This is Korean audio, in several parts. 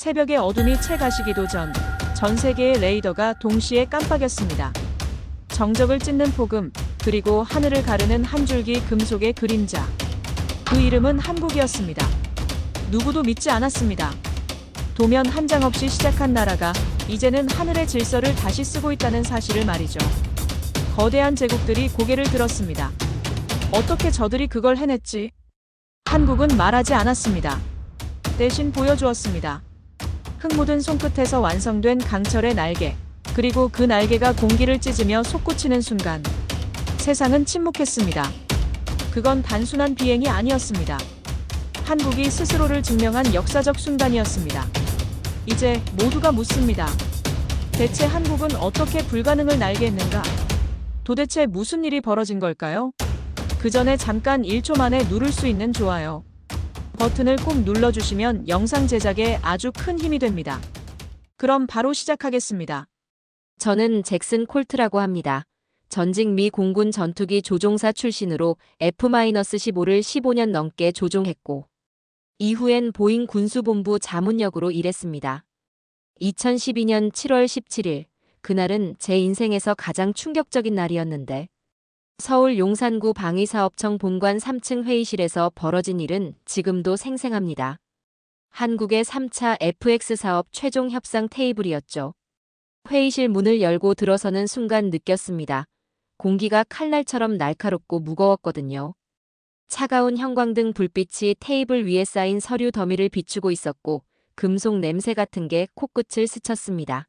새벽의 어둠이 채 가시기도 전 세계의 레이더가 동시에 깜빡였습니다. 정적을 찢는 폭음, 그리고 하늘을 가르는 한 줄기 금속의 그림자. 그 이름은 한국이었습니다. 누구도 믿지 않았습니다. 도면 한 장 없이 시작한 나라가 이제는 하늘의 질서를 다시 쓰고 있다는 사실을 말이죠. 거대한 제국들이 고개를 들었습니다. 어떻게 저들이 그걸 해냈지? 한국은 말하지 않았습니다. 대신 보여주었습니다. 흙 묻은 손끝에서 완성된 강철의 날개, 그리고 그 날개가 공기를 찢으며 솟구치는 순간 세상은 침묵했습니다. 그건 단순한 비행이 아니었습니다. 한국이 스스로를 증명한 역사적 순간이었습니다. 이제 모두가 묻습니다. 대체 한국은 어떻게 불가능을 날개했는가? 도대체 무슨 일이 벌어진 걸까요? 그 전에 잠깐 1초 만에 누를 수 있는 좋아요 버튼을 꼭 눌러주시면 영상 제작에 아주 큰 힘이 됩니다. 그럼 바로 시작하겠습니다. 저는 잭슨 콜트라고 합니다. 전직 미 공군 전투기 조종사 출신으로 F-15를 15년 넘게 조종했고, 이후엔 보잉 군수본부 자문역으로 일했습니다. 2012년 7월 17일, 그날은 제 인생에서 가장 충격적인 날이었는데, 서울 용산구 방위사업청 본관 3층 회의실에서 벌어진 일은 지금도 생생합니다. 한국의 3차 FX 사업 최종 협상 테이블이었죠. 회의실 문을 열고 들어서는 순간 느꼈습니다. 공기가 칼날처럼 날카롭고 무거웠거든요. 차가운 형광등 불빛이 테이블 위에 쌓인 서류 더미를 비추고 있었고, 금속 냄새 같은 게 코끝을 스쳤습니다.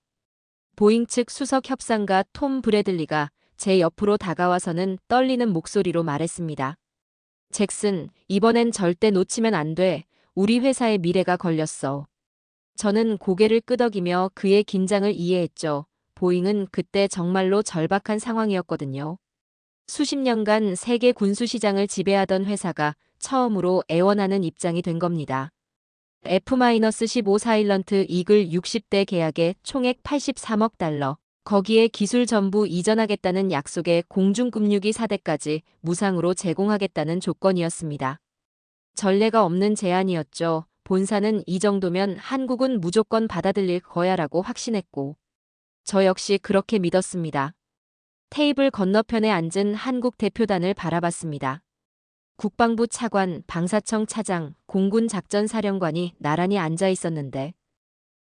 보잉 측 수석 협상가 톰 브래들리가 제 옆으로 다가와서는 떨리는 목소리로 말했습니다. 잭슨, 이번엔 절대 놓치면 안 돼. 우리 회사의 미래가 걸렸어. 저는 고개를 끄덕이며 그의 긴장을 이해했죠. 보잉은 그때 정말로 절박한 상황이었거든요. 수십 년간 세계 군수시장을 지배하던 회사가 처음으로 애원하는 입장이 된 겁니다. F-15 사일런트 이글 60대 계약에 총액 83억 달러, 거기에 기술 전부 이전하겠다는 약속에 공중급유기 4대까지 무상으로 제공하겠다는 조건이었습니다. 전례가 없는 제안이었죠. 본사는 이 정도면 한국은 무조건 받아들일 거야라고 확신했고, 저 역시 그렇게 믿었습니다. 테이블 건너편에 앉은 한국 대표단을 바라봤습니다. 국방부 차관, 방사청 차장, 공군 작전사령관이 나란히 앉아 있었는데,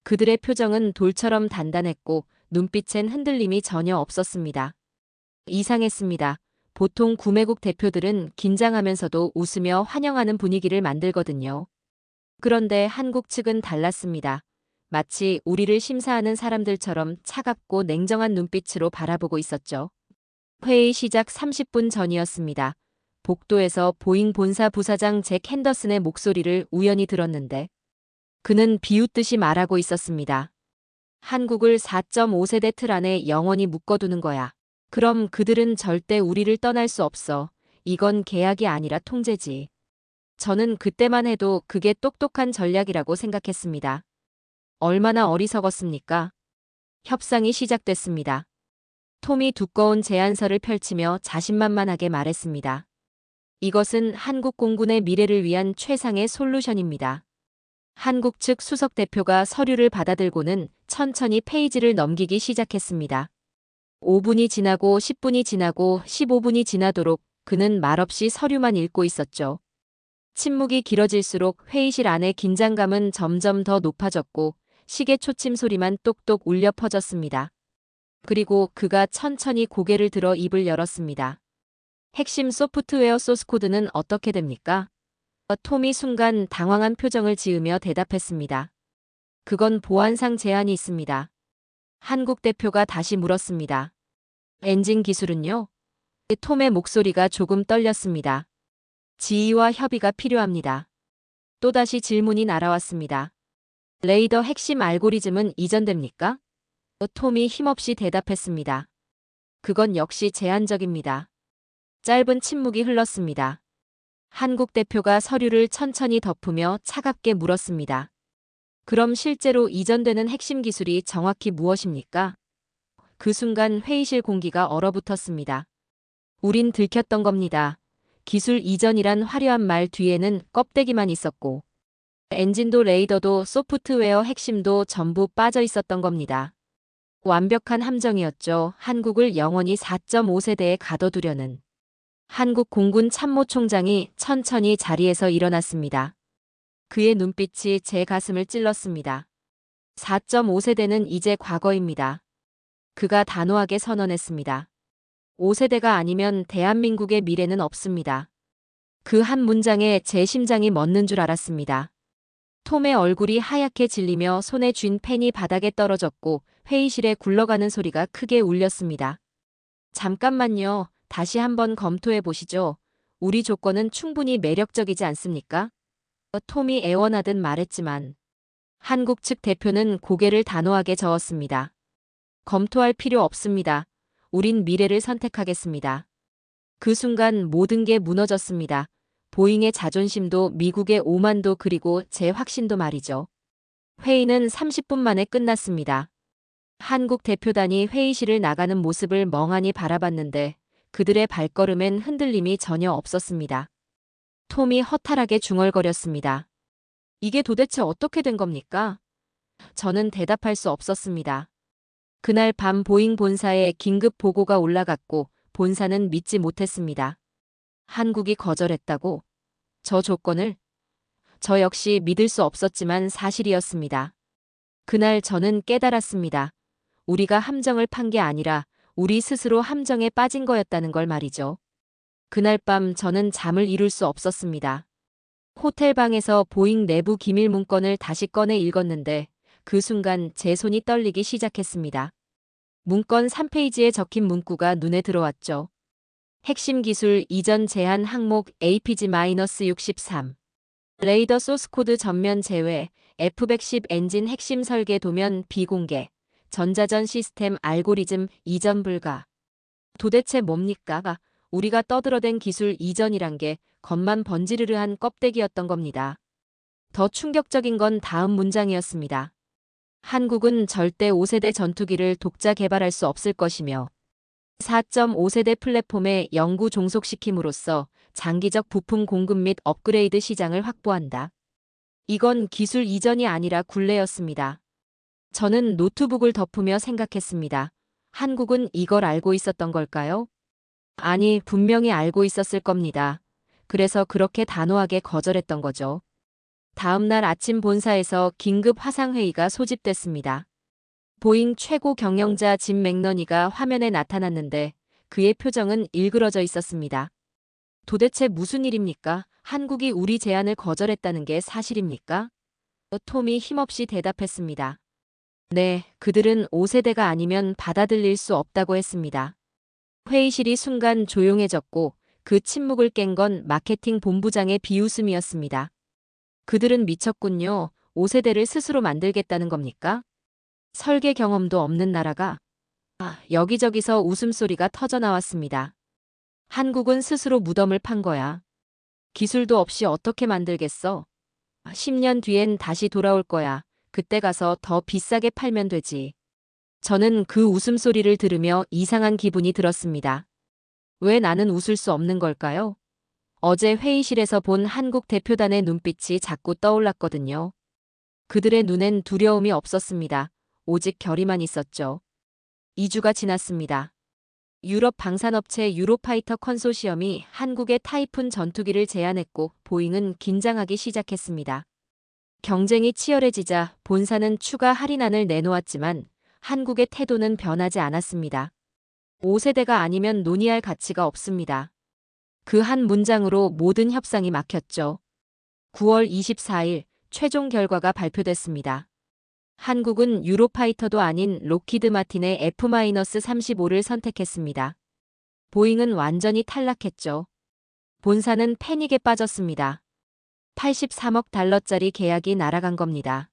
그들의 표정은 돌처럼 단단했고 눈빛엔 흔들림이 전혀 없었습니다. 이상했습니다. 보통 구매국 대표들은 긴장하면서도 웃으며 환영하는 분위기를 만들거든요. 그런데 한국 측은 달랐습니다. 마치 우리를 심사하는 사람들처럼 차갑고 냉정한 눈빛으로 바라보고 있었죠. 회의 시작 30분 전이었습니다. 복도에서 보잉 본사 부사장 잭 핸더슨의 목소리를 우연히 들었는데, 그는 비웃듯이 말하고 있었습니다. 한국을 4.5세대 틀 안에 영원히 묶어두는 거야. 그럼 그들은 절대 우리를 떠날 수 없어. 이건 계약이 아니라 통제지. 저는 그때만 해도 그게 똑똑한 전략이라고 생각했습니다. 얼마나 어리석었습니까? 협상이 시작됐습니다. 톰이 두꺼운 제안서를 펼치며 자신만만하게 말했습니다. 이것은 한국 공군의 미래를 위한 최상의 솔루션입니다. 한국 측 수석 대표가 서류를 받아들고는 천천히 페이지를 넘기기 시작했습니다. 5분이 지나고 10분이 지나고 15분이 지나도록 그는 말없이 서류만 읽고 있었죠. 침묵이 길어질수록 회의실 안의 긴장감은 점점 더 높아졌고 시계 초침 소리만 똑똑 울려 퍼졌습니다. 그리고 그가 천천히 고개를 들어 입을 열었습니다. 핵심 소프트웨어 소스코드는 어떻게 됩니까? 톰이 순간 당황한 표정을 지으며 대답했습니다. 그건 보안상 제한이 있습니다. 한국 대표가 다시 물었습니다. 엔진 기술은요? 톰의 목소리가 조금 떨렸습니다. 지휘와 협의가 필요합니다. 또다시 질문이 날아왔습니다. 레이더 핵심 알고리즘은 이전됩니까? 톰이 힘없이 대답했습니다. 그건 역시 제한적입니다. 짧은 침묵이 흘렀습니다. 한국 대표가 서류를 천천히 덮으며 차갑게 물었습니다. 그럼 실제로 이전되는 핵심 기술이 정확히 무엇입니까? 그 순간 회의실 공기가 얼어붙었습니다. 우린 들켰던 겁니다. 기술 이전이란 화려한 말 뒤에는 껍데기만 있었고, 엔진도 레이더도 소프트웨어 핵심도 전부 빠져 있었던 겁니다. 완벽한 함정이었죠. 한국을 영원히 4.5세대에 가둬두려는. 한국 공군 참모총장이 천천히 자리에서 일어났습니다. 그의 눈빛이 제 가슴을 찔렀습니다. 4.5세대는 이제 과거입니다. 그가 단호하게 선언했습니다. 5세대가 아니면 대한민국의 미래는 없습니다. 그 한 문장에 제 심장이 멎는 줄 알았습니다. 톰의 얼굴이 하얗게 질리며 손에 쥔 펜이 바닥에 떨어졌고 회의실에 굴러가는 소리가 크게 울렸습니다. 잠깐만요. 다시 한번 검토해 보시죠. 우리 조건은 충분히 매력적이지 않습니까? 톰이 애원하듯 말했지만 한국 측 대표는 고개를 단호하게 저었습니다. 검토할 필요 없습니다. 우린 미래를 선택하겠습니다. 그 순간 모든 게 무너졌습니다. 보잉의 자존심도 미국의 오만도 그리고 제 확신도 말이죠. 회의는 30분 만에 끝났습니다. 한국 대표단이 회의실을 나가는 모습을 멍하니 바라봤는데 그들의 발걸음엔 흔들림이 전혀 없었습니다. 톰이 허탈하게 중얼거렸습니다. 이게 도대체 어떻게 된 겁니까? 저는 대답할 수 없었습니다. 그날 밤 보잉 본사에 긴급 보고가 올라갔고 본사는 믿지 못했습니다. 한국이 거절했다고? 저 조건을? 저 역시 믿을 수 없었지만 사실이었습니다. 그날 저는 깨달았습니다. 우리가 함정을 판 게 아니라 우리 스스로 함정에 빠진 거였다는 걸 말이죠. 그날 밤 저는 잠을 이룰 수 없었습니다. 호텔 방에서 보잉 내부 기밀 문건을 다시 꺼내 읽었는데 그 순간 제 손이 떨리기 시작했습니다. 문건 3페이지에 적힌 문구가 눈에 들어왔죠. 핵심 기술 이전 제한 항목 APG-63. 레이더 소스코드 전면 제외, F110 엔진 핵심 설계 도면 비공개, 전자전 시스템 알고리즘 이전 불가. 도대체 뭡니까? 우리가 떠들어댄 기술 이전이란 게 겉만 번지르르한 껍데기였던 겁니다. 더 충격적인 건 다음 문장이었습니다. 한국은 절대 5세대 전투기를 독자 개발할 수 없을 것이며 4.5세대 플랫폼에 영구 종속시킴으로써 장기적 부품 공급 및 업그레이드 시장을 확보한다. 이건 기술 이전이 아니라 굴레였습니다. 저는 노트북을 덮으며 생각했습니다. 한국은 이걸 알고 있었던 걸까요? 아니, 분명히 알고 있었을 겁니다. 그래서 그렇게 단호하게 거절했던 거죠. 다음 날 아침 본사에서 긴급 화상회의가 소집됐습니다. 보잉 최고 경영자 짐 맥너니가 화면에 나타났는데 그의 표정은 일그러져 있었습니다. 도대체 무슨 일입니까? 한국이 우리 제안을 거절했다는 게 사실입니까? 톰이 힘없이 대답했습니다. 네, 그들은 5세대가 아니면 받아들일 수 없다고 했습니다. 회의실이 순간 조용해졌고 그 침묵을 깬 건 마케팅 본부장의 비웃음이었습니다. 그들은 미쳤군요. 5세대를 스스로 만들겠다는 겁니까? 설계 경험도 없는 나라가. 여기저기서 웃음소리가 터져나왔습니다. 한국은 스스로 무덤을 판 거야. 기술도 없이 어떻게 만들겠어? 10년 뒤엔 다시 돌아올 거야. 그때 가서 더 비싸게 팔면 되지. 저는 그 웃음소리를 들으며 이상한 기분이 들었습니다. 왜 나는 웃을 수 없는 걸까요? 어제 회의실에서 본 한국 대표단의 눈빛이 자꾸 떠올랐거든요. 그들의 눈엔 두려움이 없었습니다. 오직 결의만 있었죠. 2주가 지났습니다. 유럽 방산업체 유로파이터 컨소시엄이 한국의 타이푼 전투기를 제안했고 보잉은 긴장하기 시작했습니다. 경쟁이 치열해지자 본사는 추가 할인안을 내놓았지만 한국의 태도는 변하지 않았습니다. 5세대가 아니면 논의할 가치가 없습니다. 그 한 문장으로 모든 협상이 막혔죠. 9월 24일 최종 결과가 발표됐습니다. 한국은 유로파이터도 아닌 록히드 마틴의 F-35를 선택했습니다. 보잉은 완전히 탈락했죠. 본사는 패닉에 빠졌습니다. 83억 달러짜리 계약이 날아간 겁니다.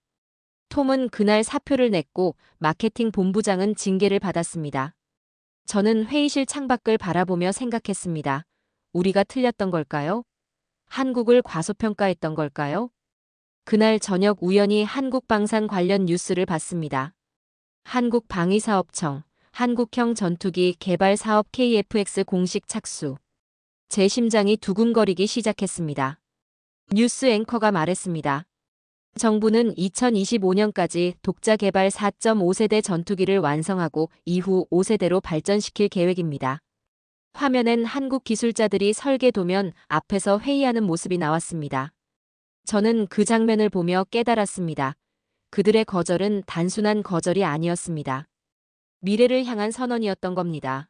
톰은 그날 사표를 냈고 마케팅 본부장은 징계를 받았습니다. 저는 회의실 창밖을 바라보며 생각했습니다. 우리가 틀렸던 걸까요? 한국을 과소평가했던 걸까요? 그날 저녁 우연히 한국방산 관련 뉴스를 봤습니다. 한국방위사업청, 한국형 전투기 개발 사업 KFX 공식 착수. 제 심장이 두근거리기 시작했습니다. 뉴스 앵커가 말했습니다. 정부는 2025년까지 독자 개발 4.5세대 전투기를 완성하고 이후 5세대로 발전시킬 계획입니다. 화면엔 한국 기술자들이 설계 도면 앞에서 회의하는 모습이 나왔습니다. 저는 그 장면을 보며 깨달았습니다. 그들의 거절은 단순한 거절이 아니었습니다. 미래를 향한 선언이었던 겁니다.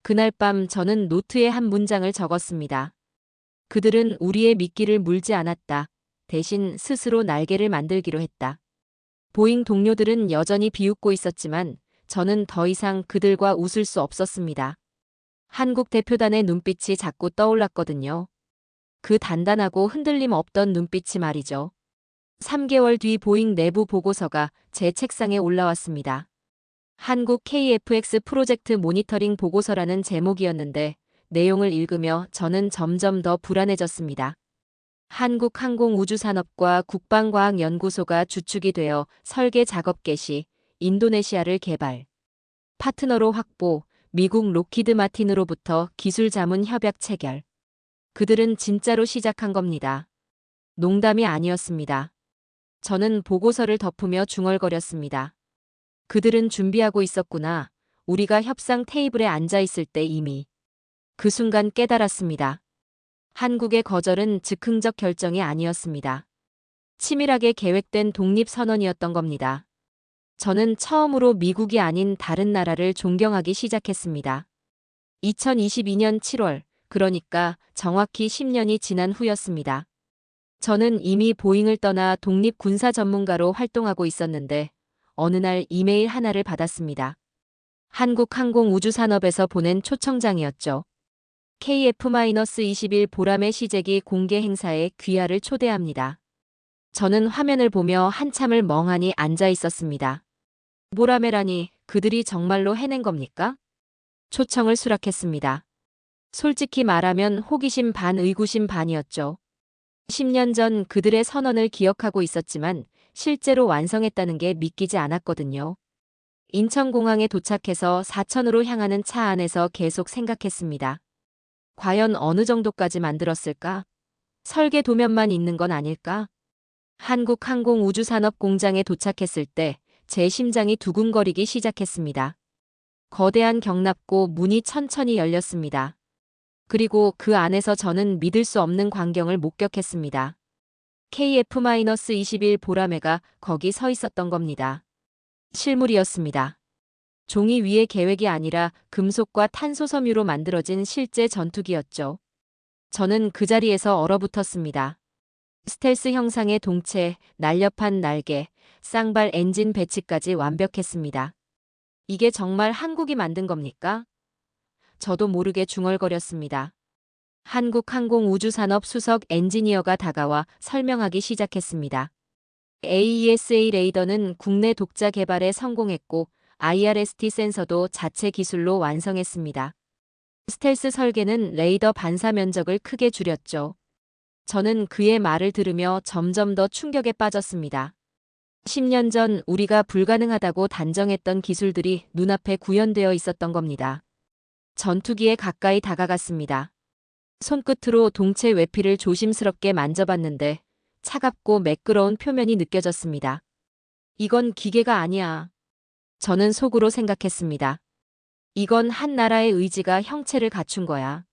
그날 밤 저는 노트에 한 문장을 적었습니다. 그들은 우리의 미끼를 물지 않았다. 대신 스스로 날개를 만들기로 했다. 보잉 동료들은 여전히 비웃고 있었지만 저는 더 이상 그들과 웃을 수 없었습니다. 한국 대표단의 눈빛이 자꾸 떠올랐거든요. 그 단단하고 흔들림 없던 눈빛이 말이죠. 3개월 뒤 보잉 내부 보고서가 제 책상에 올라왔습니다. 한국 KFX 프로젝트 모니터링 보고서라는 제목이었는데 내용을 읽으며 저는 점점 더 불안해졌습니다. 한국항공우주산업과 국방과학연구소가 주축이 되어 설계 작업 개시, 인도네시아를 개발, 파트너로 확보, 미국 로키드 마틴으로부터 기술 자문 협약 체결. 그들은 진짜로 시작한 겁니다. 농담이 아니었습니다. 저는 보고서를 덮으며 중얼거렸습니다. 그들은 준비하고 있었구나. 우리가 협상 테이블에 앉아 있을 때 이미. 그 순간 깨달았습니다. 한국의 거절은 즉흥적 결정이 아니었습니다. 치밀하게 계획된 독립선언이었던 겁니다. 저는 처음으로 미국이 아닌 다른 나라를 존경하기 시작했습니다. 2022년 7월, 그러니까 정확히 10년이 지난 후였습니다. 저는 이미 보잉을 떠나 독립군사 전문가로 활동하고 있었는데 어느 날 이메일 하나를 받았습니다. 한국항공우주산업에서 보낸 초청장이었죠. KF-21 보람의 시제기 공개 행사에 귀하를 초대합니다. 저는 화면을 보며 한참을 멍하니 앉아 있었습니다. 보람회라니 그들이 정말로 해낸 겁니까? 초청을 수락했습니다. 솔직히 말하면 호기심 반 의구심 반이었죠. 10년 전 그들의 선언을 기억하고 있었지만 실제로 완성했다는 게 믿기지 않았거든요. 인천공항에 도착해서 사천으로 향하는 차 안에서 계속 생각했습니다. 과연 어느 정도까지 만들었을까? 설계 도면만 있는 건 아닐까? 한국항공우주산업 공장에 도착했을 때 제 심장이 두근거리기 시작했습니다. 거대한 경납고 문이 천천히 열렸습니다. 그리고 그 안에서 저는 믿을 수 없는 광경을 목격했습니다. KF-21 보라매가 거기 서 있었던 겁니다. 실물이었습니다. 종이 위의 계획이 아니라 금속과 탄소 섬유로 만들어진 실제 전투기였죠. 저는 그 자리에서 얼어붙었습니다. 스텔스 형상의 동체, 날렵한 날개, 쌍발 엔진 배치까지 완벽했습니다. 이게 정말 한국이 만든 겁니까? 저도 모르게 중얼거렸습니다. 한국항공우주산업 수석 엔지니어가 다가와 설명하기 시작했습니다. AESA 레이더는 국내 독자 개발에 성공했고 IRST 센서도 자체 기술로 완성했습니다. 스텔스 설계는 레이더 반사 면적을 크게 줄였죠. 저는 그의 말을 들으며 점점 더 충격에 빠졌습니다. 10년 전 우리가 불가능하다고 단정했던 기술들이 눈앞에 구현되어 있었던 겁니다. 전투기에 가까이 다가갔습니다. 손끝으로 동체 외피를 조심스럽게 만져봤는데 차갑고 매끄러운 표면이 느껴졌습니다. 이건 기계가 아니야. 저는 속으로 생각했습니다. 이건 한 나라의 의지가 형체를 갖춘 거야.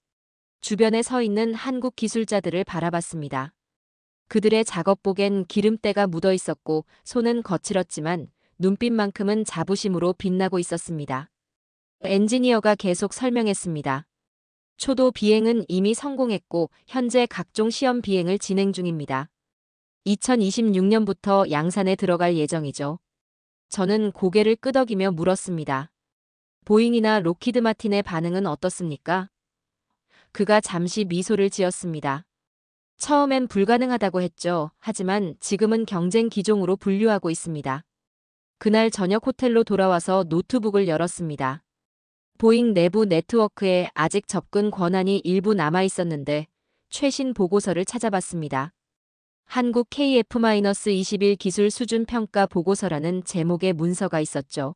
주변에 서 있는 한국 기술자들을 바라봤습니다. 그들의 작업복엔 기름때가 묻어 있었고 손은 거칠었지만 눈빛만큼은 자부심으로 빛나고 있었습니다. 엔지니어가 계속 설명했습니다. 초도 비행은 이미 성공했고 현재 각종 시험 비행을 진행 중입니다. 2026년부터 양산에 들어갈 예정이죠. 저는 고개를 끄덕이며 물었습니다. 보잉이나 로키드 마틴의 반응은 어떻습니까? 그가 잠시 미소를 지었습니다. 처음엔 불가능하다고 했죠. 하지만 지금은 경쟁 기종으로 분류하고 있습니다. 그날 저녁 호텔로 돌아와서 노트북을 열었습니다. 보잉 내부 네트워크에 아직 접근 권한이 일부 남아 있었는데 최신 보고서를 찾아봤습니다. 한국 KF-21 기술 수준 평가 보고서라는 제목의 문서가 있었죠.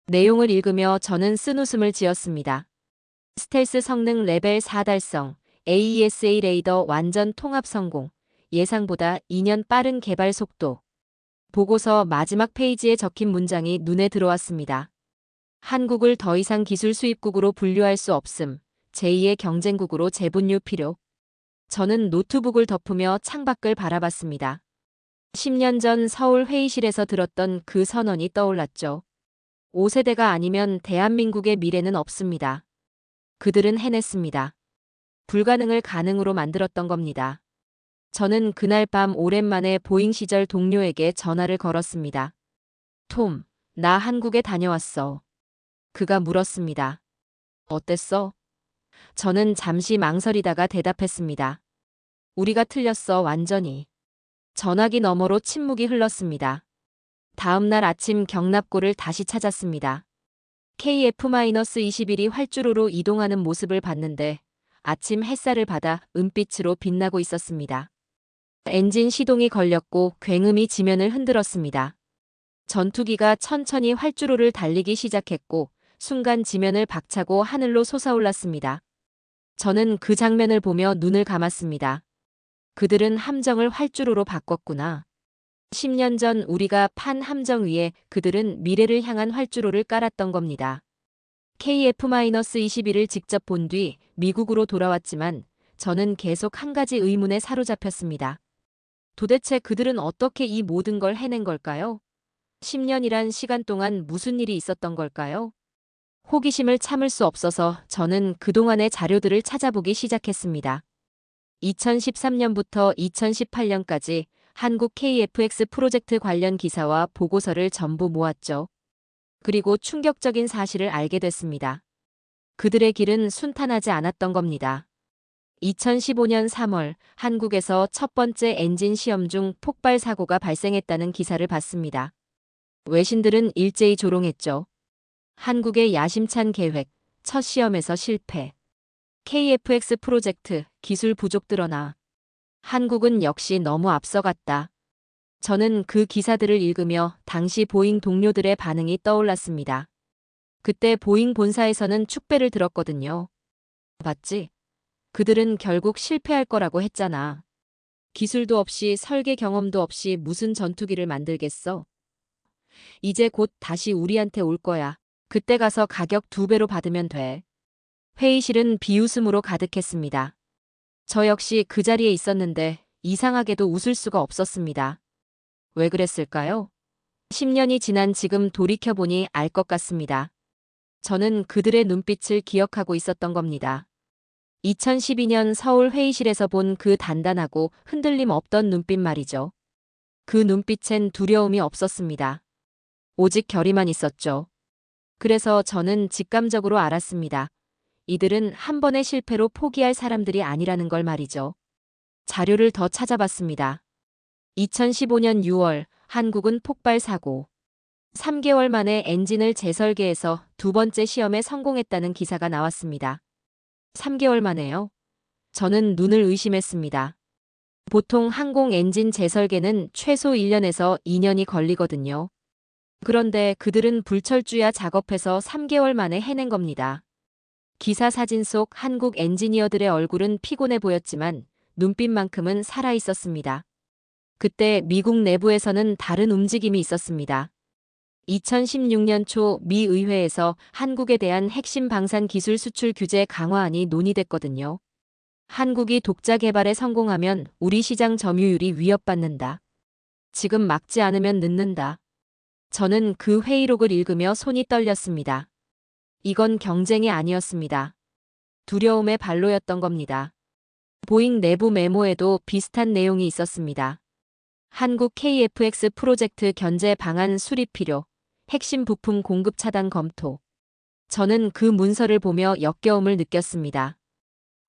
내용을 읽으며 저는 쓴웃음을 지었습니다. 스텔스 성능 레벨 4 달성, AESA 레이더 완전 통합 성공, 예상보다 2년 빠른 개발 속도. 보고서 마지막 페이지에 적힌 문장이 눈에 들어왔습니다. 한국을 더 이상 기술 수입국으로 분류할 수 없음. 제2의 경쟁국으로 재분류 필요. 저는 노트북을 덮으며 창밖을 바라봤습니다. 10년 전 서울 회의실에서 들었던 그 선언이 떠올랐죠. 5세대가 아니면 대한민국의 미래는 없습니다. 그들은 해냈습니다. 불가능을 가능으로 만들었던 겁니다. 저는 그날 밤 오랜만에 보잉 시절 동료에게 전화를 걸었습니다. 톰, 나 한국에 다녀왔어. 그가 물었습니다. 어땠어? 저는 잠시 망설이다가 대답했습니다. 우리가 틀렸어, 완전히. 전화기 너머로 침묵이 흘렀습니다. 다음 날 아침 경납고를 다시 찾았습니다. KF-21이 활주로로 이동하는 모습을 봤는데 아침 햇살을 받아 은빛으로 빛나고 있었습니다. 엔진 시동이 걸렸고 굉음이 지면을 흔들었습니다. 전투기가 천천히 활주로를 달리기 시작했고 순간 지면을 박차고 하늘로 솟아올랐습니다. 저는 그 장면을 보며 눈을 감았습니다. 그들은 함정을 활주로로 바꿨구나. 10년 전 우리가 판 함정 위에 그들은 미래를 향한 활주로를 깔았던 겁니다. KF-21을 직접 본 뒤 미국으로 돌아왔지만 저는 계속 한 가지 의문에 사로잡혔습니다. 도대체 그들은 어떻게 이 모든 걸 해낸 걸까요? 10년이란 시간 동안 무슨 일이 있었던 걸까요? 호기심을 참을 수 없어서 저는 그동안의 자료들을 찾아보기 시작했습니다. 2013년부터 2018년까지 한국 KFX 프로젝트 관련 기사와 보고서를 전부 모았죠. 그리고 충격적인 사실을 알게 됐습니다. 그들의 길은 순탄하지 않았던 겁니다. 2015년 3월 한국에서 첫 번째 엔진 시험 중 폭발 사고가 발생했다는 기사를 봤습니다. 외신들은 일제히 조롱했죠. 한국의 야심찬 계획, 첫 시험에서 실패. KFX 프로젝트, 기술 부족 드러나. 한국은 역시 너무 앞서갔다. 저는 그 기사들을 읽으며 당시 보잉 동료들의 반응이 떠올랐습니다. 그때 보잉 본사에서는 축배를 들었거든요. 봤지? 그들은 결국 실패할 거라고 했잖아. 기술도 없이 설계 경험도 없이 무슨 전투기를 만들겠어? 이제 곧 다시 우리한테 올 거야. 그때 가서 가격 2배로 받으면 돼. 회의실은 비웃음으로 가득했습니다. 저 역시 그 자리에 있었는데 이상하게도 웃을 수가 없었습니다. 왜 그랬을까요? 10년이 지난 지금 돌이켜보니 알 것 같습니다. 저는 그들의 눈빛을 기억하고 있었던 겁니다. 2012년 서울 회의실에서 본 그 단단하고 흔들림 없던 눈빛 말이죠. 그 눈빛엔 두려움이 없었습니다. 오직 결의만 있었죠. 그래서 저는 직감적으로 알았습니다. 이들은 한 번의 실패로 포기할 사람들이 아니라는 걸 말이죠. 자료를 더 찾아봤습니다. 2015년 6월 한국은 폭발 사고. 3개월 만에 엔진을 재설계해서 두 번째 시험에 성공했다는 기사가 나왔습니다. 3개월 만에요? 저는 눈을 의심했습니다. 보통 항공 엔진 재설계는 최소 1년에서 2년이 걸리거든요. 그런데 그들은 불철주야 작업해서 3개월 만에 해낸 겁니다. 기사 사진 속 한국 엔지니어들의 얼굴은 피곤해 보였지만 눈빛만큼은 살아 있었습니다. 그때 미국 내부에서는 다른 움직임이 있었습니다. 2016년 초 미 의회에서 한국에 대한 핵심 방산 기술 수출 규제 강화안이 논의됐거든요. 한국이 독자 개발에 성공하면 우리 시장 점유율이 위협받는다. 지금 막지 않으면 늦는다. 저는 그 회의록을 읽으며 손이 떨렸습니다. 이건 경쟁이 아니었습니다. 두려움의 발로였던 겁니다. 보잉 내부 메모에도 비슷한 내용이 있었습니다. 한국 KFX 프로젝트 견제 방안 수립 필요, 핵심 부품 공급 차단 검토. 저는 그 문서를 보며 역겨움을 느꼈습니다.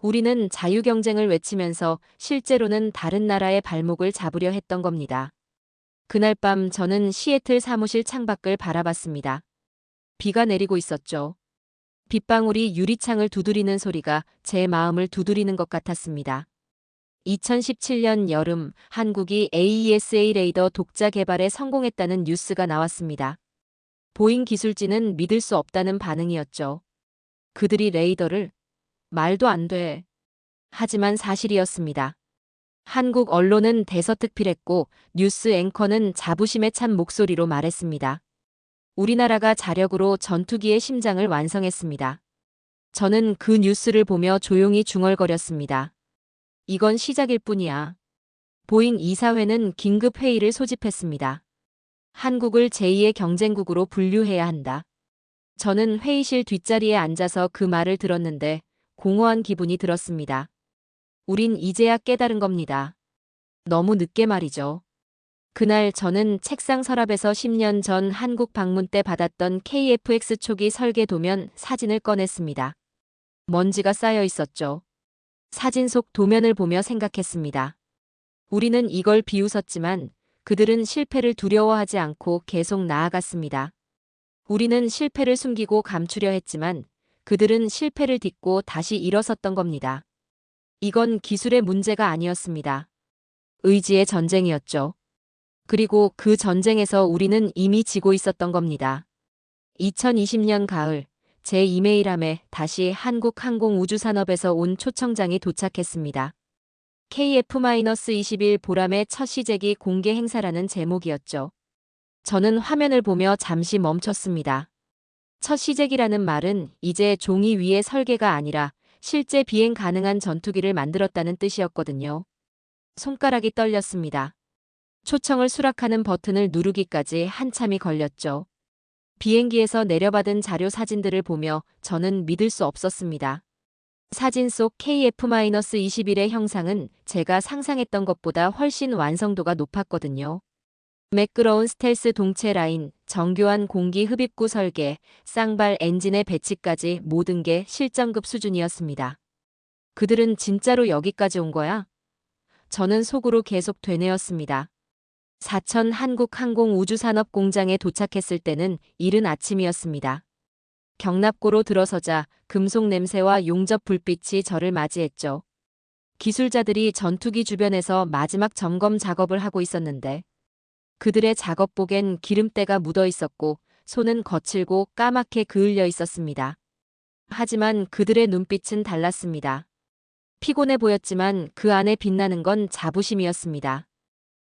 우리는 자유경쟁을 외치면서 실제로는 다른 나라의 발목을 잡으려 했던 겁니다. 그날 밤 저는 시애틀 사무실 창밖을 바라봤습니다. 비가 내리고 있었죠. 빗방울이 유리창을 두드리는 소리가 제 마음을 두드리는 것 같았습니다. 2017년 여름 한국이 AESA 레이더 독자 개발에 성공했다는 뉴스가 나왔습니다. 보잉 기술진은 믿을 수 없다는 반응이었죠. 그들이 레이더를 말도 안 돼. 하지만 사실이었습니다. 한국 언론은 대서특필했고 뉴스 앵커는 자부심에 찬 목소리로 말했습니다. 우리나라가 자력으로 전투기의 심장을 완성했습니다. 저는 그 뉴스를 보며 조용히 중얼거렸습니다. 이건 시작일 뿐이야. 보잉 이사회는 긴급 회의를 소집했습니다. 한국을 제2의 경쟁국으로 분류해야 한다. 저는 회의실 뒷자리에 앉아서 그 말을 들었는데 공허한 기분이 들었습니다. 우린 이제야 깨달은 겁니다. 너무 늦게 말이죠. 그날 저는 책상 서랍에서 10년 전 한국 방문 때 받았던 KF-X 초기 설계 도면 사진을 꺼냈습니다. 먼지가 쌓여 있었죠. 사진 속 도면을 보며 생각했습니다. 우리는 이걸 비웃었지만 그들은 실패를 두려워하지 않고 계속 나아갔습니다. 우리는 실패를 숨기고 감추려 했지만 그들은 실패를 딛고 다시 일어섰던 겁니다. 이건 기술의 문제가 아니었습니다. 의지의 전쟁이었죠. 그리고 그 전쟁에서 우리는 이미 지고 있었던 겁니다. 2020년 가을, 제 이메일함에 다시 한국항공우주산업에서 온 초청장이 도착했습니다. KF-21 보람의 첫 시제기 공개 행사라는 제목이었죠. 저는 화면을 보며 잠시 멈췄습니다. 첫 시제기라는 말은 이제 종이 위의 설계가 아니라 실제 비행 가능한 전투기를 만들었다는 뜻이었거든요. 손가락이 떨렸습니다. 초청을 수락하는 버튼을 누르기까지 한참이 걸렸죠. 비행기에서 내려받은 자료 사진들을 보며 저는 믿을 수 없었습니다. 사진 속 KF-21의 형상은 제가 상상했던 것보다 훨씬 완성도가 높았거든요. 매끄러운 스텔스 동체 라인, 정교한 공기 흡입구 설계, 쌍발 엔진의 배치까지 모든 게 실전급 수준이었습니다. 그들은 진짜로 여기까지 온 거야? 저는 속으로 계속 되뇌었습니다. 사천 한국항공우주산업공장에 도착했을 때는 이른 아침이었습니다. 경납고로 들어서자 금속 냄새와 용접 불빛이 저를 맞이했죠. 기술자들이 전투기 주변에서 마지막 점검 작업을 하고 있었는데 그들의 작업복엔 기름때가 묻어 있었고 손은 거칠고 까맣게 그을려 있었습니다. 하지만 그들의 눈빛은 달랐습니다. 피곤해 보였지만 그 안에 빛나는 건 자부심이었습니다.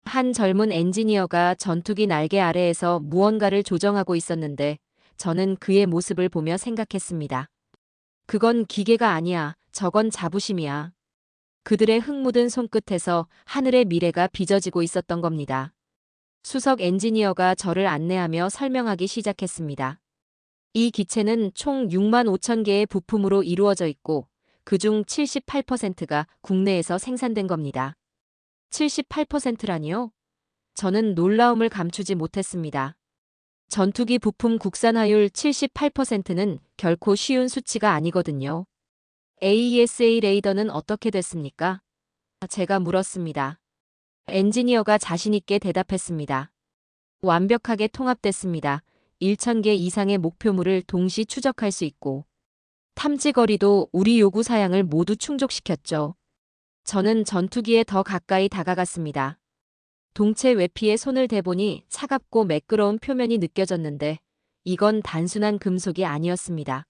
한 젊은 엔지니어가 전투기 날개 아래에서 무언가를 조정하고 있었는데 저는 그의 모습을 보며 생각했습니다. 그건 기계가 아니야. 저건 자부심이야. 그들의 흙 묻은 손끝에서 하늘의 미래가 빚어지고 있었던 겁니다. 수석 엔지니어가 저를 안내하며 설명하기 시작했습니다. 이 기체는 총 6만 5천 개의 부품으로 이루어져 있고 그중 78%가 국내에서 생산된 겁니다. 78%라니요? 저는 놀라움을 감추지 못했습니다. 전투기 부품 국산화율 78%는 결코 쉬운 수치가 아니거든요. AESA 레이더는 어떻게 됐습니까? 제가 물었습니다. 엔지니어가 자신있게 대답했습니다. 완벽하게 통합됐습니다. 1,000개 이상의 목표물을 동시 추적할 수 있고 탐지거리도 우리 요구 사양을 모두 충족시켰죠. 저는 전투기에 더 가까이 다가갔습니다. 동체 외피에 손을 대보니 차갑고 매끄러운 표면이 느껴졌는데 이건 단순한 금속이 아니었습니다.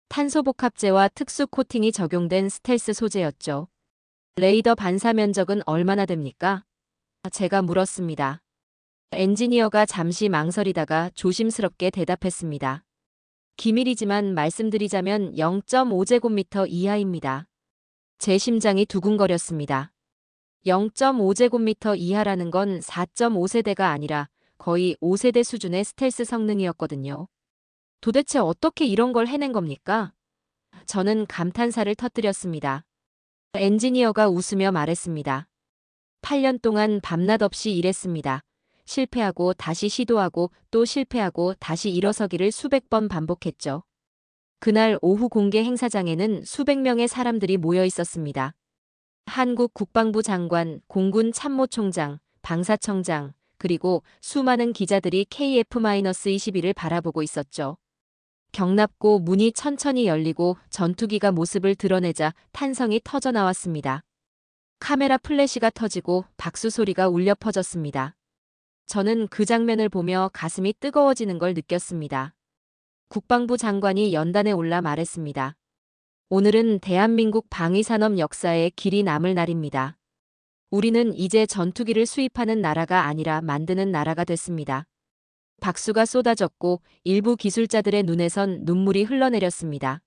탄소복합재와 특수 코팅이 적용된 스텔스 소재였죠. 레이더 반사 면적은 얼마나 됩니까? 제가 물었습니다. 엔지니어가 잠시 망설이다가 조심스럽게 대답했습니다. 기밀이지만 말씀드리자면 0.5제곱미터 이하입니다. 제 심장이 두근거렸습니다. 0.5제곱미터 이하라는 건 4.5세대가 아니라 거의 5세대 수준의 스텔스 성능이었거든요. 도대체 어떻게 이런 걸 해낸 겁니까? 저는 감탄사를 터뜨렸습니다. 엔지니어가 웃으며 말했습니다. 8년 동안 밤낮 없이 일했습니다. 실패하고 다시 시도하고 또 실패하고 다시 일어서기를 수백 번 반복했죠. 그날 오후 공개 행사장에는 수백 명의 사람들이 모여 있었습니다. 한국 국방부 장관, 공군 참모총장, 방사청장, 그리고 수많은 기자들이 KF-21을 바라보고 있었죠. 경납고 문이 천천히 열리고 전투기가 모습을 드러내자 탄성이 터져 나왔습니다. 카메라 플래시가 터지고 박수 소리가 울려 퍼졌습니다. 저는 그 장면을 보며 가슴이 뜨거워지는 걸 느꼈습니다. 국방부 장관이 연단에 올라 말했습니다. 오늘은 대한민국 방위산업 역사에 길이 남을 날입니다. 우리는 이제 전투기를 수입하는 나라가 아니라 만드는 나라가 됐습니다. 박수가 쏟아졌고 일부 기술자들의 눈에선 눈물이 흘러내렸습니다.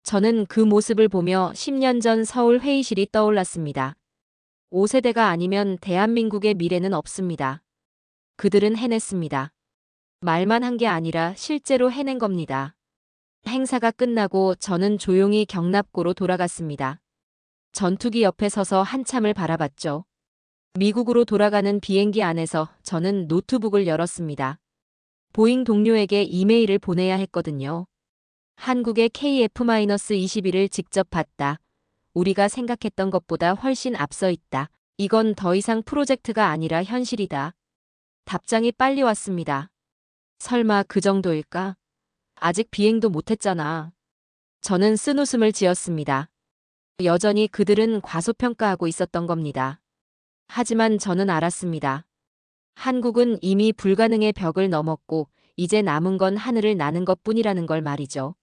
저는 그 모습을 보며 10년 전 서울 회의실이 떠올랐습니다. 5세대가 아니면 대한민국의 미래는 없습니다. 그들은 해냈습니다. 말만 한 게 아니라 실제로 해낸 겁니다. 행사가 끝나고 저는 조용히 경납고로 돌아갔습니다. 전투기 옆에 서서 한참을 바라봤죠. 미국으로 돌아가는 비행기 안에서 저는 노트북을 열었습니다. 보잉 동료에게 이메일을 보내야 했거든요. 한국의 KF-21을 직접 봤다. 우리가 생각했던 것보다 훨씬 앞서 있다. 이건 더 이상 프로젝트가 아니라 현실이다. 답장이 빨리 왔습니다. 설마 그 정도일까? 아직 비행도 못했잖아. 저는 쓴웃음을 지었습니다. 여전히 그들은 과소평가하고 있었던 겁니다. 하지만 저는 알았습니다. 한국은 이미 불가능의 벽을 넘었고 이제 남은 건 하늘을 나는 것뿐이라는 걸 말이죠.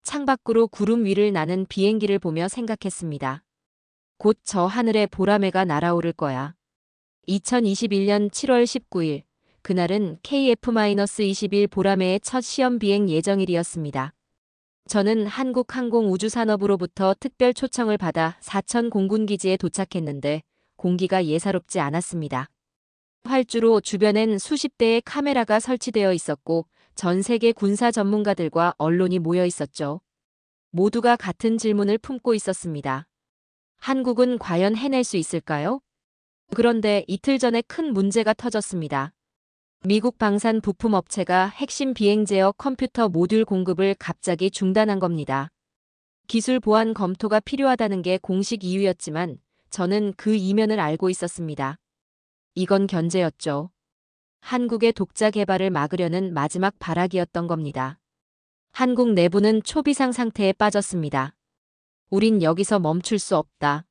창밖으로 구름 위를 나는 비행기를 보며 생각했습니다. 곧 저 하늘에 보라매가 날아오를 거야. 2021년 7월 19일, 그날은 KF-21 보라매의 첫 시험 비행 예정일이었습니다. 저는 한국항공우주산업으로부터 특별 초청을 받아 사천 공군기지에 도착했는데 공기가 예사롭지 않았습니다. 활주로 주변엔 수십 대의 카메라가 설치되어 있었고 전 세계 군사 전문가들과 언론이 모여 있었죠. 모두가 같은 질문을 품고 있었습니다. 한국은 과연 해낼 수 있을까요? 그런데 이틀 전에 큰 문제가 터졌습니다. 미국 방산 부품 업체가 핵심 비행 제어 컴퓨터 모듈 공급을 갑자기 중단한 겁니다. 기술 보안 검토가 필요하다는 게 공식 이유였지만 저는 그 이면을 알고 있었습니다. 이건 견제였죠. 한국의 독자 개발을 막으려는 마지막 발악이었던 겁니다. 한국 내부는 초비상 상태에 빠졌습니다. 우린 여기서 멈출 수 없다.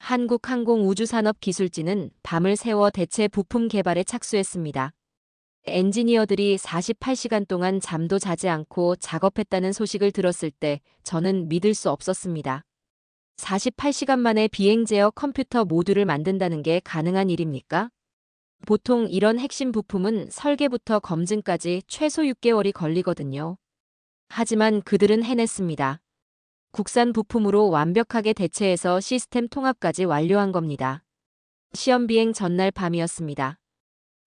한국항공우주산업기술진은 밤을 새워 대체 부품 개발에 착수했습니다. 엔지니어들이 48시간 동안 잠도 자지 않고 작업했다는 소식을 들었을 때 저는 믿을 수 없었습니다. 48시간 만에 비행 제어 컴퓨터 모듈을 만든다는 게 가능한 일입니까? 보통 이런 핵심 부품은 설계부터 검증까지 최소 6개월이 걸리거든요. 하지만 그들은 해냈습니다. 국산 부품으로 완벽하게 대체해서 시스템 통합까지 완료한 겁니다. 시험 비행 전날 밤이었습니다.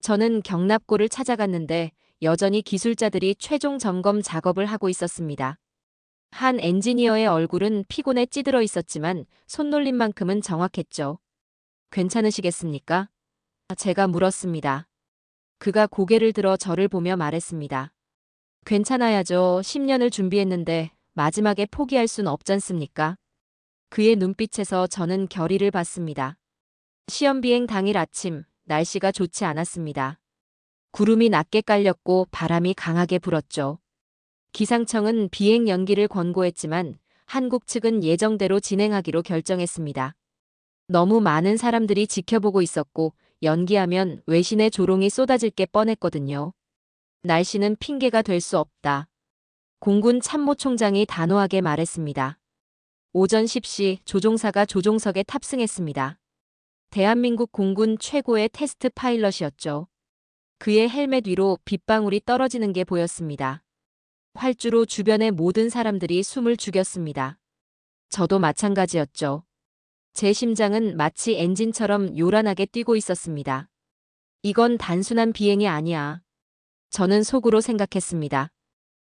저는 경납고를 찾아갔는데 여전히 기술자들이 최종 점검 작업을 하고 있었습니다. 한 엔지니어의 얼굴은 피곤에 찌들어 있었지만 손놀림만큼은 정확했죠. 괜찮으시겠습니까? 제가 물었습니다. 그가 고개를 들어 저를 보며 말했습니다. 괜찮아야죠. 10년을 준비했는데 마지막에 포기할 순 없잖습니까? 그의 눈빛에서 저는 결의를 받습니다. 시험 비행 당일 아침, 날씨가 좋지 않았습니다. 구름이 낮게 깔렸고 바람이 강하게 불었죠. 기상청은 비행 연기를 권고했지만 한국 측은 예정대로 진행하기로 결정했습니다. 너무 많은 사람들이 지켜보고 있었고 연기하면 외신의 조롱이 쏟아질 게 뻔했거든요. 날씨는 핑계가 될 수 없다. 공군 참모총장이 단호하게 말했습니다. 오전 10시 조종사가 조종석에 탑승했습니다. 대한민국 공군 최고의 테스트 파일럿이었죠. 그의 헬멧 위로 빗방울이 떨어지는 게 보였습니다. 활주로 주변의 모든 사람들이 숨을 죽였습니다. 저도 마찬가지였죠. 제 심장은 마치 엔진처럼 요란하게 뛰고 있었습니다. 이건 단순한 비행이 아니야. 저는 속으로 생각했습니다.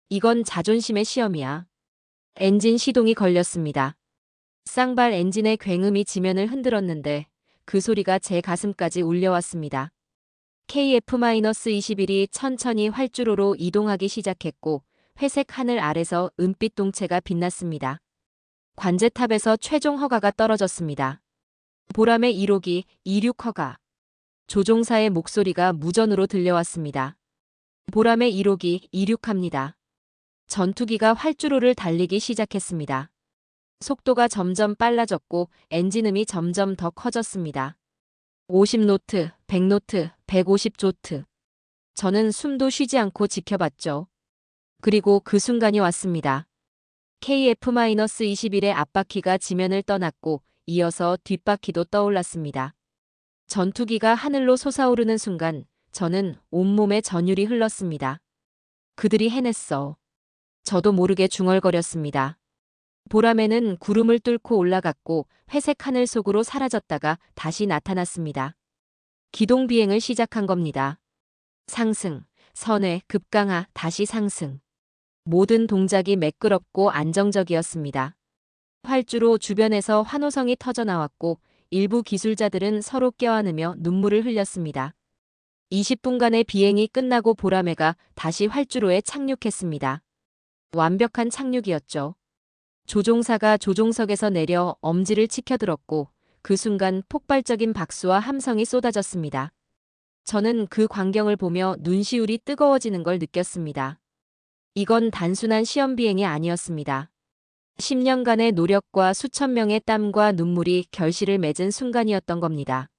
이건 자존심의 시험이야. 엔진 시동이 걸렸습니다. 쌍발 엔진의 굉음이 지면을 흔들었는데 그 소리가 제 가슴까지 울려왔습니다. KF-21이 천천히 활주로로 이동하기 시작했고 회색 하늘 아래서 은빛 동체가 빛났습니다. 관제탑에서 최종 허가가 떨어졌습니다. 보람의 1호기, 26 허가. 조종사의 목소리가 무전으로 들려왔습니다. 보람의 1호기, 26합니다. 전투기가 활주로를 달리기 시작했습니다. 속도가 점점 빨라졌고 엔진음이 점점 더 커졌습니다. 50노트, 100노트, 150조트. 저는 숨도 쉬지 않고 지켜봤죠. 그리고 그 순간이 왔습니다. KF-21의 앞바퀴가 지면을 떠났고 이어서 뒷바퀴도 떠올랐습니다. 전투기가 하늘로 솟아오르는 순간 저는 온몸에 전율이 흘렀습니다. 그들이 해냈어. 저도 모르게 중얼거렸습니다. 보라매는 구름을 뚫고 올라갔고 회색 하늘 속으로 사라졌다가 다시 나타났습니다. 기동 비행을 시작한 겁니다. 상승, 선회, 급강하, 다시 상승. 모든 동작이 매끄럽고 안정적이었습니다. 활주로 주변에서 환호성이 터져나왔고 일부 기술자들은 서로 껴안으며 눈물을 흘렸습니다. 20분간의 비행이 끝나고 보라매가 다시 활주로에 착륙했습니다. 완벽한 착륙이었죠. 조종사가 조종석에서 내려 엄지를 치켜들었고 그 순간 폭발적인 박수와 함성이 쏟아졌습니다. 저는 그 광경을 보며 눈시울이 뜨거워지는 걸 느꼈습니다. 이건 단순한 시험 비행이 아니었습니다. 10년간의 노력과 수천 명의 땀과 눈물이 결실을 맺은 순간이었던 겁니다.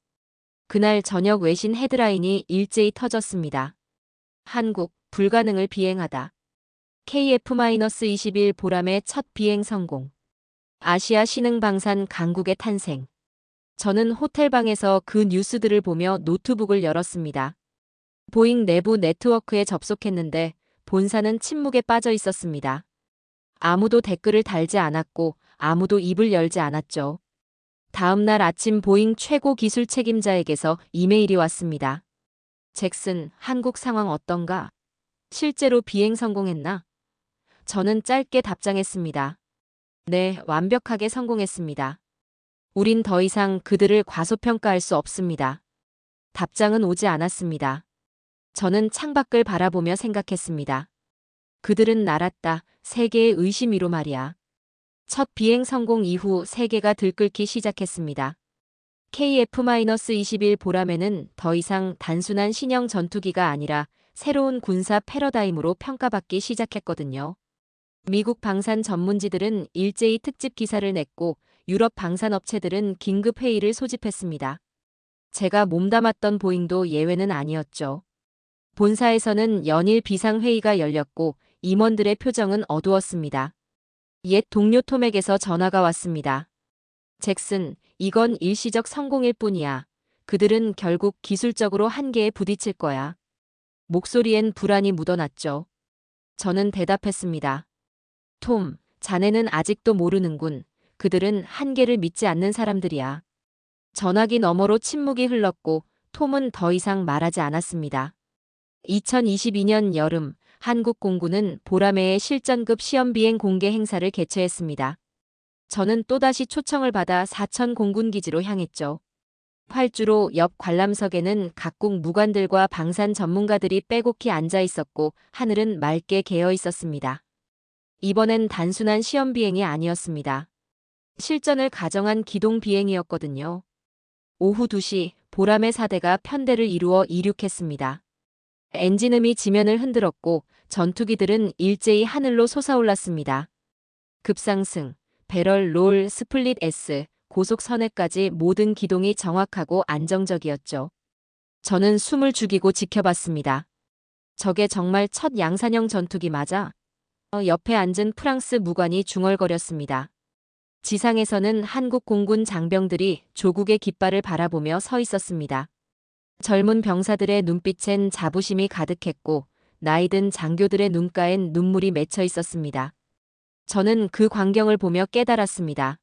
그날 저녁 외신 헤드라인이 일제히 터졌습니다. 한국, 불가능을 비행하다. KF-21 보람의 첫 비행 성공. 아시아 신흥방산 강국의 탄생. 저는 호텔방에서 그 뉴스들을 보며 노트북을 열었습니다. 보잉 내부 네트워크에 접속했는데 본사는 침묵에 빠져 있었습니다. 아무도 댓글을 달지 않았고 아무도 입을 열지 않았죠. 다음 날 아침 보잉 최고 기술 책임자에게서 이메일이 왔습니다. 잭슨, 한국 상황 어떤가? 실제로 비행 성공했나? 저는 짧게 답장했습니다. 네, 완벽하게 성공했습니다. 우린 더 이상 그들을 과소평가할 수 없습니다. 답장은 오지 않았습니다. 저는 창밖을 바라보며 생각했습니다. 그들은 날았다. 세계의 의심 위로 말이야. 첫 비행 성공 이후 세계가 들끓기 시작했습니다. KF-21 보라매는 더 이상 단순한 신형 전투기가 아니라 새로운 군사 패러다임으로 평가받기 시작했거든요. 미국 방산 전문지들은 일제히 특집 기사를 냈고 유럽 방산업체들은 긴급 회의를 소집했습니다. 제가 몸담았던 보잉도 예외는 아니었죠. 본사에서는 연일 비상회의가 열렸고 임원들의 표정은 어두웠습니다. 옛 동료 톰에게서 전화가 왔습니다. 잭슨, 이건 일시적 성공일 뿐이야. 그들은 결국 기술적으로 한계에 부딪힐 거야. 목소리엔 불안이 묻어났죠. 저는 대답했습니다. 톰, 자네는 아직도 모르는군. 그들은 한계를 믿지 않는 사람들이야. 전화기 너머로 침묵이 흘렀고 톰은 더 이상 말하지 않았습니다. 2022년 여름, 한국 공군은 보라매의 실전급 시험비행 공개 행사를 개최했습니다. 저는 또다시 초청을 받아 사천 공군기지로 향했죠. 활주로 옆 관람석에는 각국 무관들과 방산 전문가들이 빼곡히 앉아 있었고 하늘은 맑게 개어 있었습니다. 이번엔 단순한 시험 비행이 아니었습니다. 실전을 가정한 기동 비행이었거든요. 오후 2시 보라매 4대가 편대를 이루어 이륙했습니다. 엔진음이 지면을 흔들었고 전투기들은 일제히 하늘로 솟아올랐습니다. 급상승, 배럴, 롤, 스플릿 S, 고속 선회까지 모든 기동이 정확하고 안정적이었죠. 저는 숨을 죽이고 지켜봤습니다. 저게 정말 첫 양산형 전투기 맞아? 옆에 앉은 프랑스 무관이 중얼거렸습니다. 지상에서는 한국 공군 장병들이 조국의 깃발을 바라보며 서 있었습니다. 젊은 병사들의 눈빛엔 자부심이 가득했고 나이든 장교들의 눈가엔 눈물이 맺혀 있었습니다. 저는 그 광경을 보며 깨달았습니다.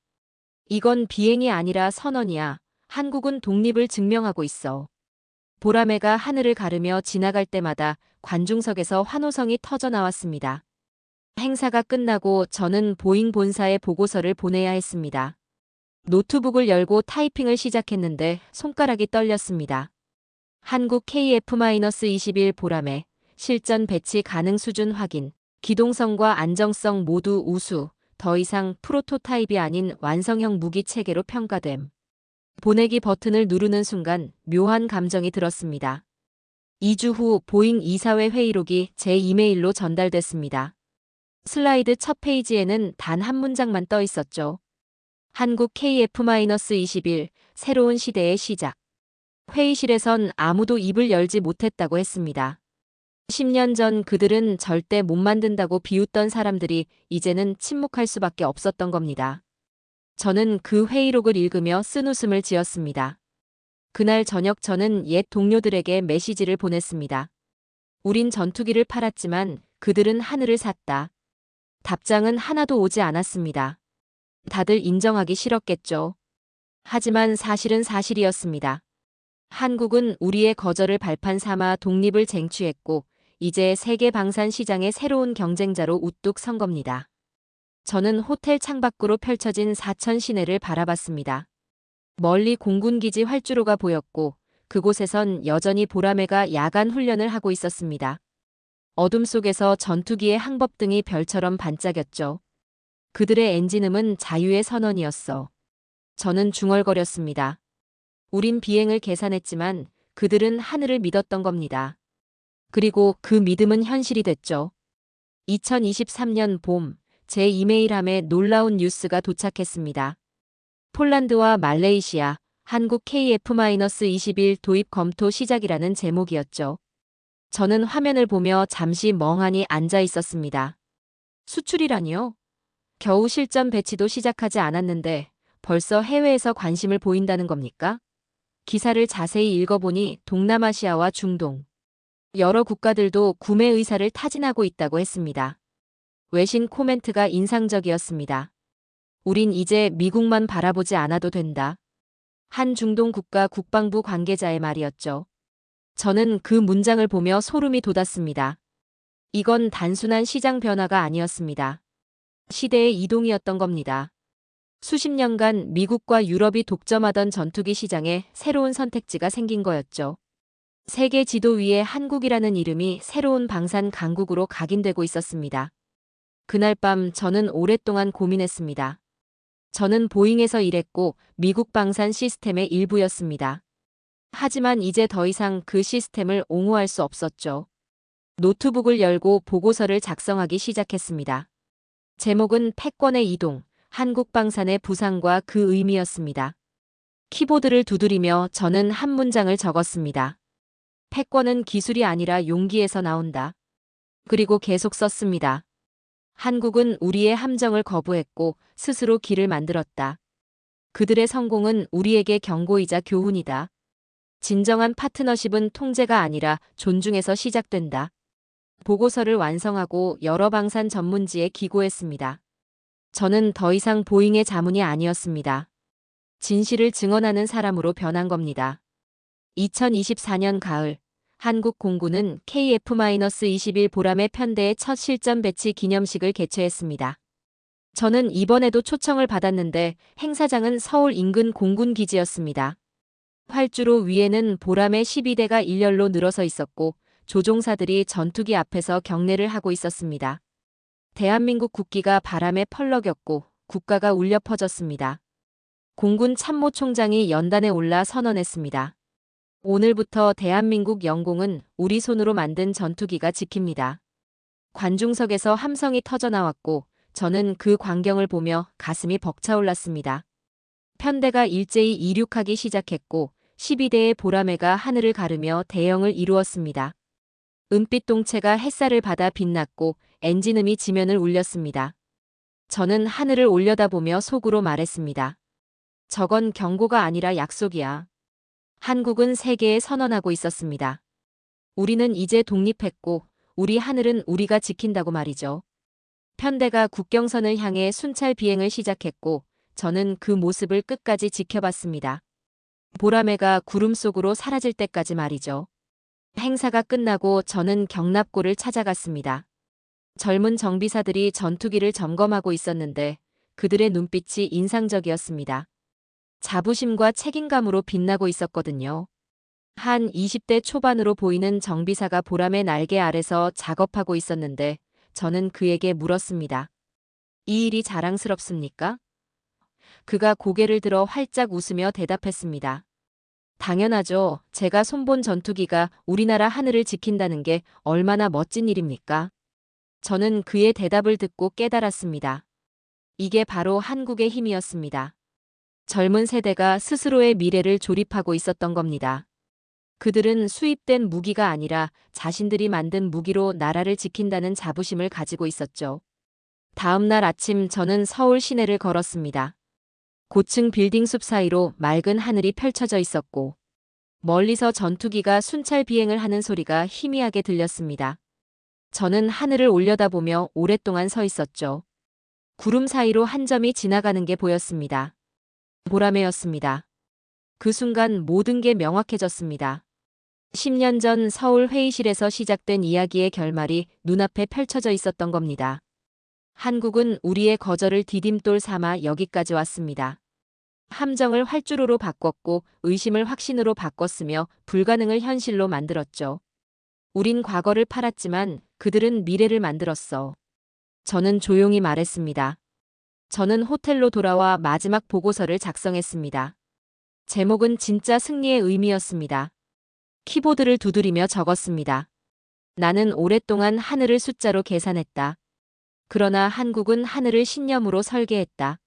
이건 비행이 아니라 선언이야. 한국은 독립을 증명하고 있어. 보라매가 하늘을 가르며 지나갈 때마다 관중석에서 환호성이 터져나왔습니다. 행사가 끝나고 저는 보잉 본사에 보고서를 보내야 했습니다. 노트북을 열고 타이핑을 시작했는데 손가락이 떨렸습니다. 한국 KF-21 보라매, 실전 배치 가능 수준 확인, 기동성과 안정성 모두 우수, 더 이상 프로토타입이 아닌 완성형 무기 체계로 평가됨. 보내기 버튼을 누르는 순간 묘한 감정이 들었습니다. 2주 후 보잉 이사회 회의록이 제 이메일로 전달됐습니다. 슬라이드 첫 페이지에는 단 한 문장만 떠 있었죠. 한국 KF-21 새로운 시대의 시작. 회의실에선 아무도 입을 열지 못했다고 했습니다. 10년 전 그들은 절대 못 만든다고 비웃던 사람들이 이제는 침묵할 수밖에 없었던 겁니다. 저는 그 회의록을 읽으며 쓴웃음을 지었습니다. 그날 저녁 저는 옛 동료들에게 메시지를 보냈습니다. 우린 전투기를 팔았지만 그들은 하늘을 샀다. 답장은 하나도 오지 않았습니다. 다들 인정하기 싫었겠죠. 하지만 사실은 사실이었습니다. 한국은 우리의 거절을 발판 삼아 독립을 쟁취했고 이제 세계 방산 시장의 새로운 경쟁자로 우뚝 선 겁니다. 저는 호텔 창밖으로 펼쳐진 사천 시내를 바라봤습니다. 멀리 공군기지 활주로가 보였고 그곳에선 여전히 보라매가 야간 훈련을 하고 있었습니다. 어둠 속에서 전투기의 항법등이 별처럼 반짝였죠. 그들의 엔진음은 자유의 선언이었어. 저는 중얼거렸습니다. 우린 비행을 계산했지만 그들은 하늘을 믿었던 겁니다. 그리고 그 믿음은 현실이 됐죠. 2023년 봄, 제 이메일함에 놀라운 뉴스가 도착했습니다. 폴란드와 말레이시아, 한국 KF-21 도입 검토 시작이라는 제목이었죠. 저는 화면을 보며 잠시 멍하니 앉아 있었습니다. 수출이라니요? 겨우 실전 배치도 시작하지 않았는데 벌써 해외에서 관심을 보인다는 겁니까? 기사를 자세히 읽어보니 동남아시아와 중동, 여러 국가들도 구매 의사를 타진하고 있다고 했습니다. 외신 코멘트가 인상적이었습니다. 우린 이제 미국만 바라보지 않아도 된다. 한 중동 국가 국방부 관계자의 말이었죠. 저는 그 문장을 보며 소름이 돋았습니다. 이건 단순한 시장 변화가 아니었습니다. 시대의 이동이었던 겁니다. 수십 년간 미국과 유럽이 독점하던 전투기 시장에 새로운 선택지가 생긴 거였죠. 세계 지도 위에 한국이라는 이름이 새로운 방산 강국으로 각인되고 있었습니다. 그날 밤 저는 오랫동안 고민했습니다. 저는 보잉에서 일했고 미국 방산 시스템의 일부였습니다. 하지만 이제 더 이상 그 시스템을 옹호할 수 없었죠. 노트북을 열고 보고서를 작성하기 시작했습니다. 제목은 패권의 이동, 한국 방산의 부상과 그 의미였습니다. 키보드를 두드리며 저는 한 문장을 적었습니다. 패권은 기술이 아니라 용기에서 나온다. 그리고 계속 썼습니다. 한국은 우리의 함정을 거부했고 스스로 길을 만들었다. 그들의 성공은 우리에게 경고이자 교훈이다. 진정한 파트너십은 통제가 아니라 존중에서 시작된다. 보고서를 완성하고 여러 방산 전문지에 기고했습니다. 저는 더 이상 보잉의 자문이 아니었습니다. 진실을 증언하는 사람으로 변한 겁니다. 2024년 가을, 한국 공군은 KF-21 보람의 편대의 첫 실전 배치 기념식을 개최했습니다. 저는 이번에도 초청을 받았는데 행사장은 서울 인근 공군기지였습니다. 활주로 위에는 보람의 12대가 일렬로 늘어서 있었고 조종사들이 전투기 앞에서 경례를 하고 있었습니다. 대한민국 국기가 바람에 펄럭였고 국가가 울려 퍼졌습니다. 공군 참모총장이 연단에 올라 선언했습니다. 오늘부터 대한민국 영공은 우리 손으로 만든 전투기가 지킵니다. 관중석에서 함성이 터져나왔고 저는 그 광경을 보며 가슴이 벅차올랐습니다. 편대가 일제히 이륙하기 시작했고 12대의 보라매가 하늘을 가르며 대형을 이루었습니다. 은빛 동체가 햇살을 받아 빛났고 엔진음이 지면을 울렸습니다. 저는 하늘을 올려다보며 속으로 말했습니다. 저건 경고가 아니라 약속이야. 한국은 세계에 선언하고 있었습니다. 우리는 이제 독립했고 우리 하늘은 우리가 지킨다고 말이죠. 편대가 국경선을 향해 순찰 비행을 시작했고 저는 그 모습을 끝까지 지켜봤습니다. 보라매가 구름 속으로 사라질 때까지 말이죠. 행사가 끝나고 저는 경납고를 찾아갔습니다. 젊은 정비사들이 전투기를 점검하고 있었는데 그들의 눈빛이 인상적이었습니다. 자부심과 책임감으로 빛나고 있었거든요. 한 20대 초반으로 보이는 정비사가 보람의 날개 아래서 작업하고 있었는데 저는 그에게 물었습니다. 이 일이 자랑스럽습니까? 그가 고개를 들어 활짝 웃으며 대답했습니다. 당연하죠. 제가 손본 전투기가 우리나라 하늘을 지킨다는 게 얼마나 멋진 일입니까? 저는 그의 대답을 듣고 깨달았습니다. 이게 바로 한국의 힘이었습니다. 젊은 세대가 스스로의 미래를 조립하고 있었던 겁니다. 그들은 수입된 무기가 아니라 자신들이 만든 무기로 나라를 지킨다는 자부심을 가지고 있었죠. 다음 날 아침 저는 서울 시내를 걸었습니다. 고층 빌딩 숲 사이로 맑은 하늘이 펼쳐져 있었고 멀리서 전투기가 순찰 비행을 하는 소리가 희미하게 들렸습니다. 저는 하늘을 올려다보며 오랫동안 서 있었죠. 구름 사이로 한 점이 지나가는 게 보였습니다. 보라매였습니다. 그 순간 모든 게 명확해졌습니다. 10년 전 서울 회의실에서 시작된 이야기의 결말이 눈앞에 펼쳐져 있었던 겁니다. 한국은 우리의 거절을 디딤돌 삼아 여기까지 왔습니다. 함정을 활주로로 바꿨고 의심을 확신으로 바꿨으며 불가능을 현실로 만들었죠. 우린 과거를 팔았지만 그들은 미래를 만들었어. 저는 조용히 말했습니다. 저는 호텔로 돌아와 마지막 보고서를 작성했습니다. 제목은 진짜 승리의 의미였습니다. 키보드를 두드리며 적었습니다. 나는 오랫동안 하늘을 숫자로 계산했다. 그러나 한국은 하늘을 신념으로 설계했다.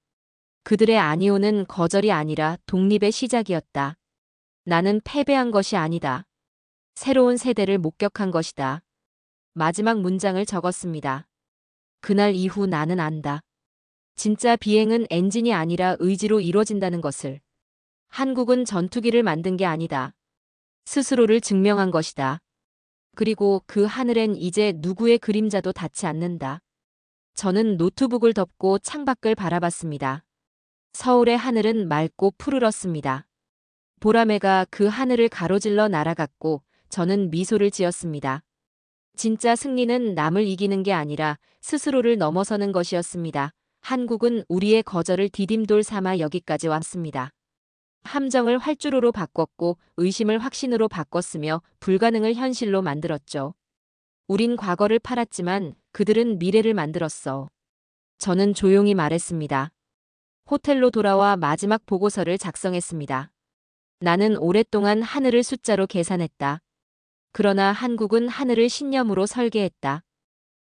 그들의 아니오는 거절이 아니라 독립의 시작이었다. 나는 패배한 것이 아니다. 새로운 세대를 목격한 것이다. 마지막 문장을 적었습니다. 그날 이후 나는 안다. 진짜 비행은 엔진이 아니라 의지로 이루어진다는 것을. 한국은 전투기를 만든 게 아니다. 스스로를 증명한 것이다. 그리고 그 하늘엔 이제 누구의 그림자도 닿지 않는다. 저는 노트북을 덮고 창밖을 바라봤습니다. 서울의 하늘은 맑고 푸르렀습니다. 보라매가 그 하늘을 가로질러 날아갔고 저는 미소를 지었습니다. 진짜 승리는 남을 이기는 게 아니라 스스로를 넘어서는 것이었습니다. 한국은 우리의 거절을 디딤돌 삼아 여기까지 왔습니다. 함정을 활주로로 바꿨고 의심을 확신으로 바꿨으며 불가능을 현실로 만들었죠. 우린 과거를 팔았지만 그들은 미래를 만들었어. 저는 조용히 말했습니다. 호텔로 돌아와 마지막 보고서를 작성했습니다. 나는 오랫동안 하늘을 숫자로 계산했다. 그러나 한국은 하늘을 신념으로 설계했다.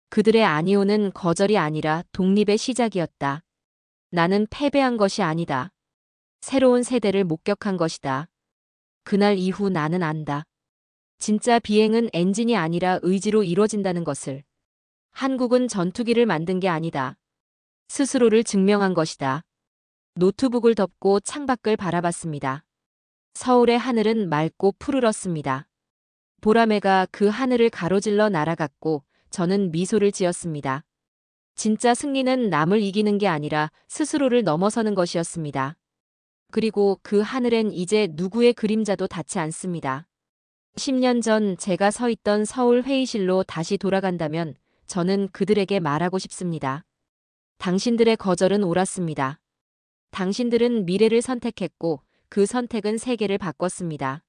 그들의 아니오는 거절이 아니라 독립의 시작이었다. 나는 패배한 것이 아니다. 새로운 세대를 목격한 것이다. 그날 이후 나는 안다. 진짜 비행은 엔진이 아니라 의지로 이루어진다는 것을. 한국은 전투기를 만든 게 아니다. 스스로를 증명한 것이다. 노트북을 덮고 창밖을 바라봤습니다. 서울의 하늘은 맑고 푸르렀습니다. 보라매가 그 하늘을 가로질러 날아갔고 저는 미소를 지었습니다. 진짜 승리는 남을 이기는 게 아니라 스스로를 넘어서는 것이었습니다. 그리고 그 하늘엔 이제 누구의 그림자도 닿지 않습니다. 10년 전 제가 서 있던 서울 회의실로 다시 돌아간다면 저는 그들에게 말하고 싶습니다. 당신들의 거절은 옳았습니다. 당신들은 미래를 선택했고 그 선택은 세계를 바꿨습니다.